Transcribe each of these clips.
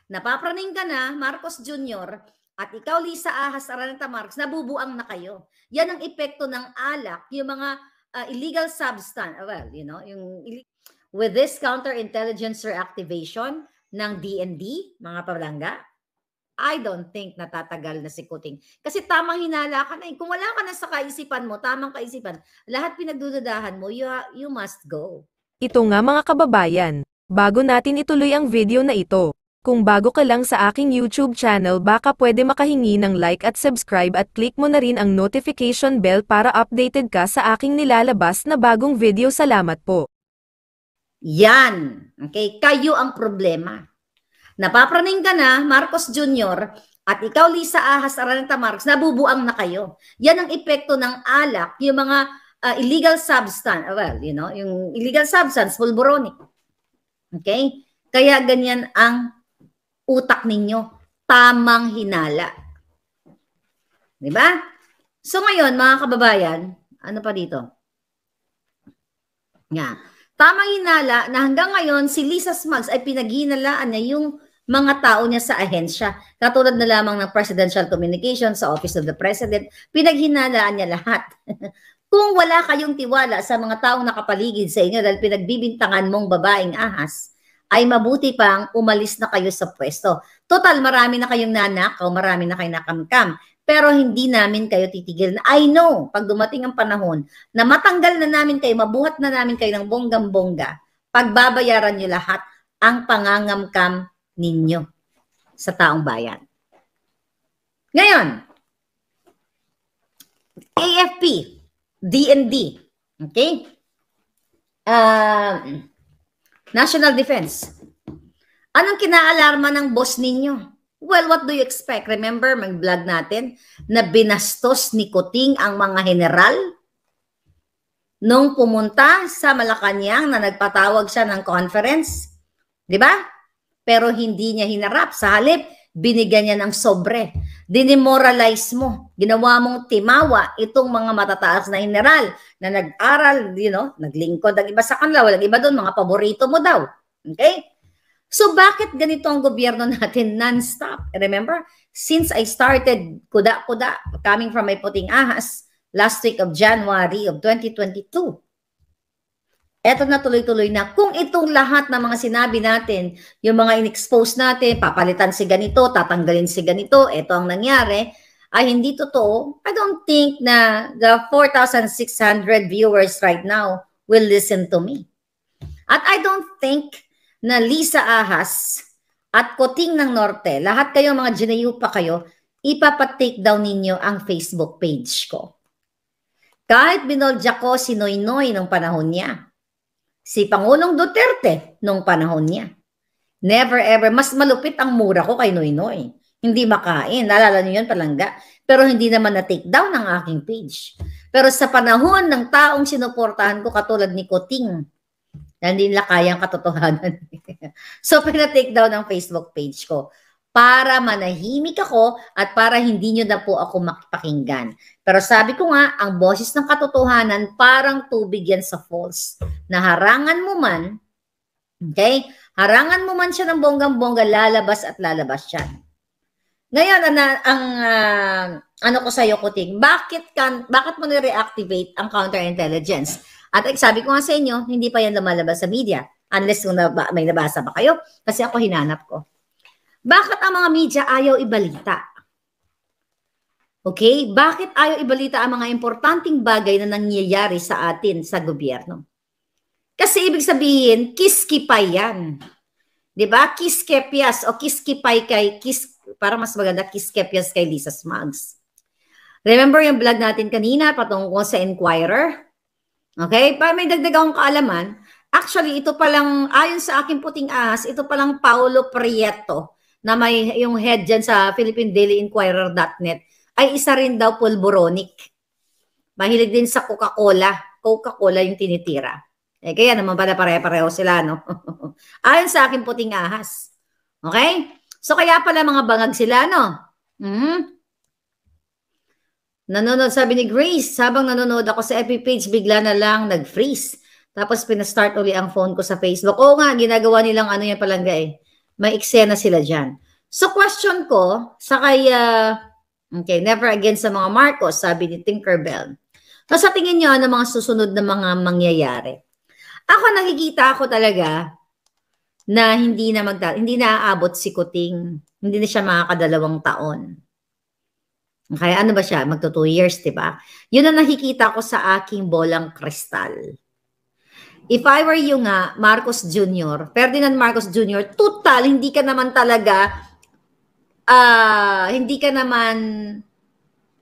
Napapraning ka na, Marcos Jr., at ikaw, Lisa Ahas, Araneta Marcos, nabubuang na kayo. Yan ang epekto ng alak, yung mga illegal substance. Well, you know, with this counterintelligence reactivation ng DND, mga palangga, I don't think natatagal na si Kuting. Kasi tamang hinala ka na. Kung wala ka na sa kaisipan mo, tamang kaisipan, lahat pinagdududahan mo, you must go. Ito nga mga kababayan, bago natin ituloy ang video na ito, kung bago ka lang sa aking YouTube channel baka pwede makahingi ng like at subscribe at click mo na rin ang notification bell para updated ka sa aking nilalabas na bagong video. Salamat po. Yan. Okay, kayo ang problema. Napapraning ka na, Marcos Jr., at ikaw, Lisa Ahas, Araneta Marcos, nabubuang na kayo. Yan ang epekto ng alak, yung mga illegal substance. Well, you know, yung illegal substance, pulboronic. Okay? Kaya ganyan ang utak ninyo. Tamang hinala. Diba? So ngayon, mga kababayan, ano pa dito? Nga. Tamang hinala na hanggang ngayon si Lisa Smugs ay pinaghinalaan niya yung mga tao niya sa ahensya. Katulad na lamang ng Presidential Communication sa Office of the President, pinaghinalaan niya lahat. Kung wala kayong tiwala sa mga taong nakapaligid sa inyo dahil pinagbibintangan mong babaeng ahas, ay mabuti pang umalis na kayo sa pwesto. Total, marami na kayong nanakaw, marami na kayong nakamkam. Pero hindi namin kayo titigil. I know, pag dumating ang panahon na matanggal na namin kayo, mabuhat na namin kayo ng bonggang-bongga, pagbabayaran nyo lahat ang pangangamkam ninyo sa taong bayan. Ngayon, AFP, DND, okay? National Defense. Anong kinaalarma ng boss ninyo? Well, what do you expect? Remember, mag-vlog natin na binastos ni Kuting ang mga general nung pumunta sa Malacanang na nagpatawag siya ng conference. Di ba? Pero hindi niya hinarap. Sa halip, binigyan niya ng sobre. Dinimoralize mo. Ginawa mong timawa itong mga matataas na general na nag-aral, you know, naglingkod ang iba sa kanila. Walang iba doon, mga paborito mo daw. Okay? So bakit ganito ang gobyerno natin non-stop? Remember, since I started kuda-kuda coming from my Puting Ahas last week of January of 2022, eto na tuloy-tuloy na. Kung itong lahat ng mga sinabi natin, yung mga in-expose natin, papalitan si ganito, tatanggalin si ganito, eto ang nangyari, ay hindi totoo. I don't think na the 4,600 viewers right now will listen to me. At I don't think na Lisa Ahas at Kuting ng Norte, lahat kayo mga GNU pa kayo, ipapatake down ninyo ang Facebook page ko. Kahit binolja ko si Noynoy nung panahon niya, si Pangulong Duterte nung panahon niya, never ever, mas malupit ang mura ko kay Noynoy. Hindi makain, naalala niyo yun, palangga. Pero hindi naman na-take down ang aking page. Pero sa panahon ng taong sinuportahan ko katulad ni Kuting, hindi nila kayang katotohanan. So, pina-take down ang Facebook page ko para manahimik ako at para hindi nyo na po ako makipakinggan. Pero sabi ko nga, ang boses ng katotohanan parang tubig yan sa falls. Na harangan mo man, okay? Harangan mo man siya ng bonggang-bongga, lalabas at lalabas siya. Ngayon, ano ko sa'yo, Kuting, bakit mo na-reactivate ang counterintelligence? At sabi ko nga sa inyo, hindi pa yan lumalabas sa media. Unless kung may nabasa pa kayo. Kasi ako hinanap ko. Bakit ang mga media ayaw ibalita? Okay? Bakit ayaw ibalita ang mga importanteng bagay na nangyayari sa atin sa gobyerno? Kasi ibig sabihin, kiskipay yan. Diba? Kiskepias o kiskipay para mas maganda, kiskepias kay Lisa Smugs. Remember yung vlog natin kanina patungkol sa Inquirer? Okay? Para may dagdag akong kaalaman, actually, ito palang, ayon sa aking Puting Ahas, ito palang Paulo Prieto, na may yung head dyan sa philippinedailyinquirer.net, ay isa rin daw pulboronic. Mahilig din sa Coca-Cola. Coca-Cola yung tinitira. Eh, kaya naman pala pare-pareho sila, no? Ayon sa aking Puting Ahas. Okay? So, kaya pala mga bangag sila, no? Nanonood, sabi ni Grace, habang nanonood ako sa FB page, bigla na lang nag-freeze. Tapos pinastart uli ang phone ko sa Facebook. Oo nga, ginagawa nilang ano yan palangga eh. May eksena sila dyan. So question ko, sa kay, okay, never again sa mga Marcos, sabi ni Tinkerbell. So sa tingin nyo, ano mga susunod na mga mangyayari? Ako nakikita ako talaga na hindi na aabot si Kuting. Hindi na siya makakadalawang taon. Okay, ano ba siya? Magto 2 years, di ba? Yun ang nakikita ko sa aking bolang kristal. If I were you nga, Marcos Jr., Ferdinand Marcos Jr., total, hindi ka naman talaga, hindi ka naman,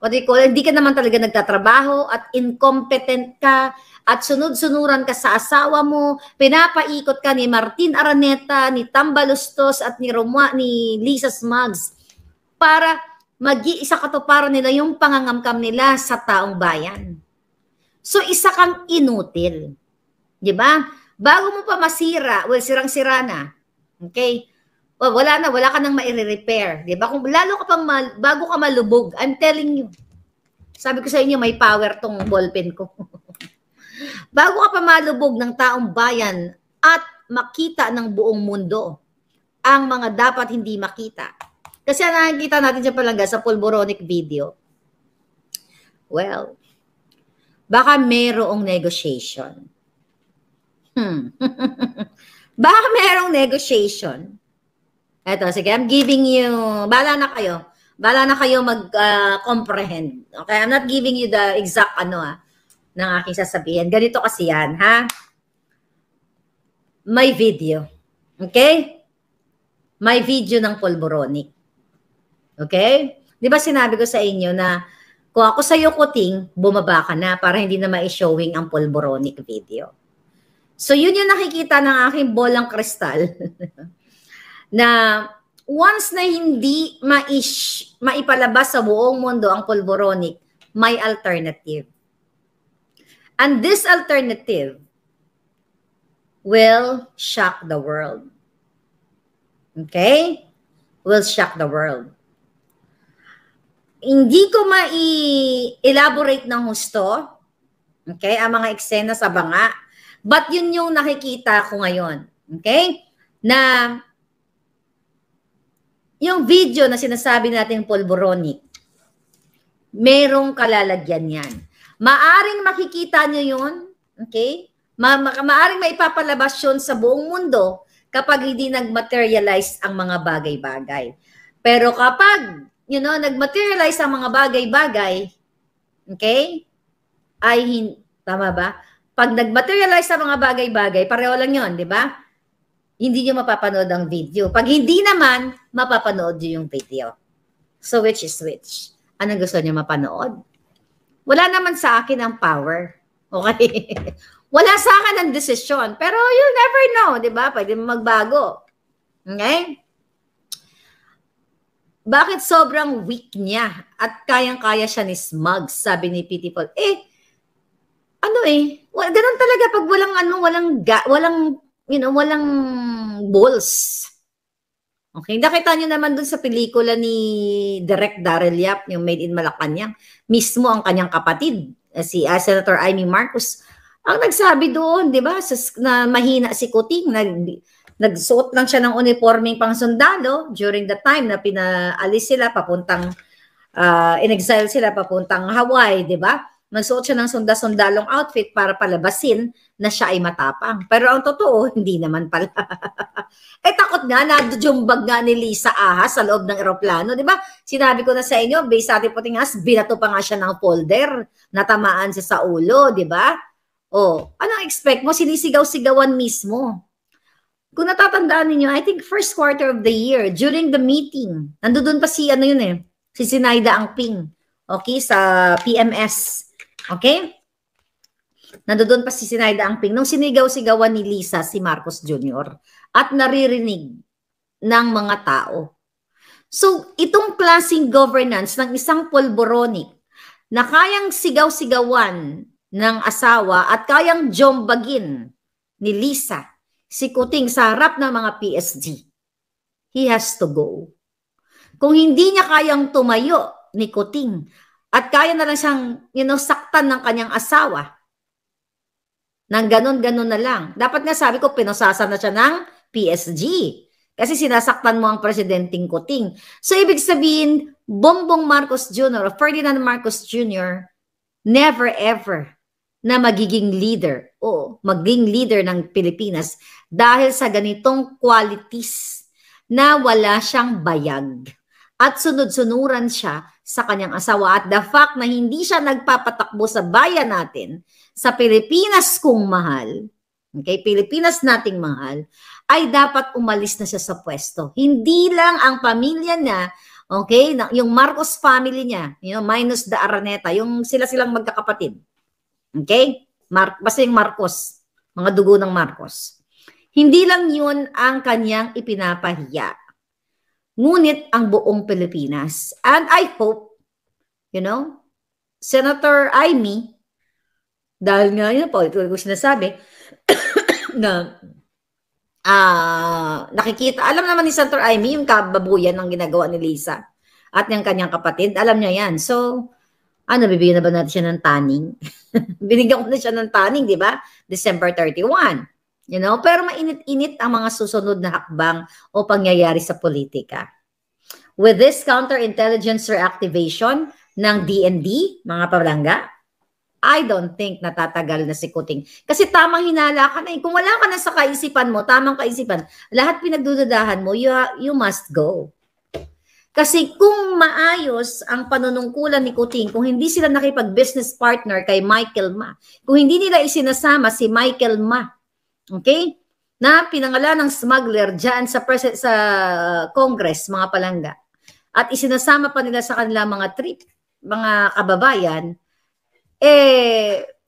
hindi ka naman talaga nagtatrabaho at incompetent ka at sunod-sunuran ka sa asawa mo, pinapaikot ka ni Martin Araneta, ni Tambalustos at ni Lisa Smugs para mag-iisa katuparan nila yung pangangamkam nila sa taong bayan. So isa kang inutil. 'Di ba? Bago mo pa masira, well, sirang-sira na. Okay? Well, wala ka nang mai-repair, 'di ba? Kung lalo ka pang bago ka malubog, I'm telling you. Sabi ko sa inyo, may power tong ballpen ko. Bago ka pa malubog ng taong bayan at makita ng buong mundo ang mga dapat hindi makita. Kasi nakikita natin siya palangga sa pulboronic video. Well, baka mayroong negotiation. Baka mayroong negotiation. Eto, sige, I'm giving you, bala na kayo. Bala na kayo mag-comprehend. Okay, I'm not giving you the exact ng aking sasabihin. Ganito kasi yan, ha? May video. Okay? May video ng pulboronic. Okay? Di ba sinabi ko sa inyo na kung ako sa'yo, Kuting, bumaba ka na para hindi na ma-showing ang pulboronic video. So, yun yung nakikita ng aking bolang kristal na once na hindi maipalabas sa buong mundo ang pulboronic, may alternative. And this alternative will shock the world. Okay? Will shock the world. Hindi ko mai-elaborate ng husto, okay, ang mga eksena sa banga, but yun yung nakikita ko ngayon, okay, na yung video na sinasabi natin pulboronic, merong kalalagyan yan. Maaring makikita nyo yun, okay, maaring maipapalabas yun sa buong mundo kapag hindi nag-materialize ang mga bagay-bagay. Pero kapag nag-materialize ang mga bagay-bagay, okay? Tama ba? Pag nag-materialize ang mga bagay-bagay, pareho lang yun, di ba? Hindi nyo mapapanood ang video. Pag hindi naman, mapapanood nyo yung video. So, which is which? Anong gusto nyo mapanood? Wala naman sa akin ang power. Okay? Wala sa akin ang desisyon. Pero you'll never know, di ba? Pwede magbago. Okay? Bakit sobrang weak niya at kayang-kaya siya ni Smugs, sabi ni Pitiful. Ganun talaga pag walang balls. Okay, nakita niyo naman dun sa pelikula ni Direk Daryl Yap, yung Made in Malacanang, mismo ang kanyang kapatid, si Senator Amy Marcos, ang nagsabi doon, di ba, na mahina si Kuting, nagsuot lang siya ng uniforming pang sundalo during the time na pinaalis sila papuntang in-exile sila papuntang Hawaii, di ba? Nagsuot siya ng sundalong outfit para palabasin na siya ay matapang. Pero ang totoo, hindi naman pala. Takot nga, nadujumbag nga ni Lisa Ahas sa loob ng eroplano, di ba? Sinabi ko na sa inyo, based sa ating puting as, binato pa nga siya ng folder, natamaan siya sa ulo, di ba? Anong expect mo? Sinisigaw-sigawan mismo. Kung natatandaan niyo, I think first quarter of the year, during the meeting, nandoon pa si si Sinaida Angping, okay, sa PMS, okay? Nandoon pa si Sinaida Angping nung sinigaw-sigawan ni Lisa si Marcos Jr. at naririnig ng mga tao. So, itong klaseng governance ng isang pulboronic na kayang sigaw-sigawan ng asawa at kayang jombagin ni Lisa, si Kuting sa harap ng mga PSG, he has to go. Kung hindi niya kayang tumayo ni Kuting at kaya na lang siyang, saktan ng kanyang asawa, nang ganun-ganun na lang. Dapat nga sabi ko, pinosasan na siya ng PSG. Kasi sinasaktan mo ang Presidenteng Kuting. So, ibig sabihin, Bongbong Marcos Jr. o Ferdinand Marcos Jr. never ever na magiging leader o maging leader ng Pilipinas dahil sa ganitong qualities na wala siyang bayag at sunod-sunuran siya sa kanyang asawa. At the fact na hindi siya nagpapatakbo sa bayan natin, sa Pilipinas kung mahal, okay, Pilipinas nating mahal, ay dapat umalis na siya sa pwesto. Hindi lang ang pamilya niya, okay, yung Marcos family niya, minus the Araneta, yung silang magkakapatid. Okay? Basta yung Marcos, mga dugo ng Marcos. Hindi lang yun ang kanyang ipinapahiya. Ngunit ang buong Pilipinas. And I hope, Senator Amy, dahil nga yun po, ito ko sinasabi, na nakikita, alam naman ni Senator Amy yung kababuyan ng ginagawa ni Lisa at ng kanyang kapatid, alam niya yan. So, bibigyan na ba natin siya ng taning? Binigyan ko na siya ng taning, di ba? December 31. Pero mainit-init ang mga susunod na hakbang o pangyayari sa politika. With this counterintelligence reactivation ng DND, mga palangga, I don't think natatagal na si Kuting. Kasi tamang hinala ka na. Kung wala ka na sa kaisipan mo, tamang kaisipan, lahat pinagdududahan mo, you must go. Kasi kung maayos ang panunungkulan ni Kuting, kung hindi sila nakipag-business partner kay Michael Ma, kung hindi nila isinasama si Michael Ma, okay, na pinangalan ng smuggler dyan sa Congress, mga palangga, at isinasama pa nila sa kanila mga mga kababayan,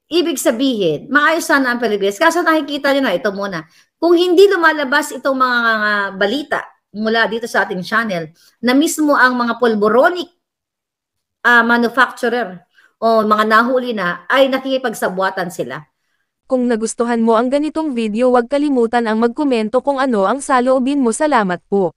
ibig sabihin, maayos sana ang Pilipinas. Kaso nakikita nyo na, ito muna, kung hindi lumalabas itong mga balita mula dito sa ating channel, na mismo ang mga pulboronic manufacturer o mga nahuli na ay nakikipagsabwatan sila. Kung nagustuhan mo ang ganitong video, huwag kalimutan ang magkomento kung ano ang saloobin mo. Salamat po.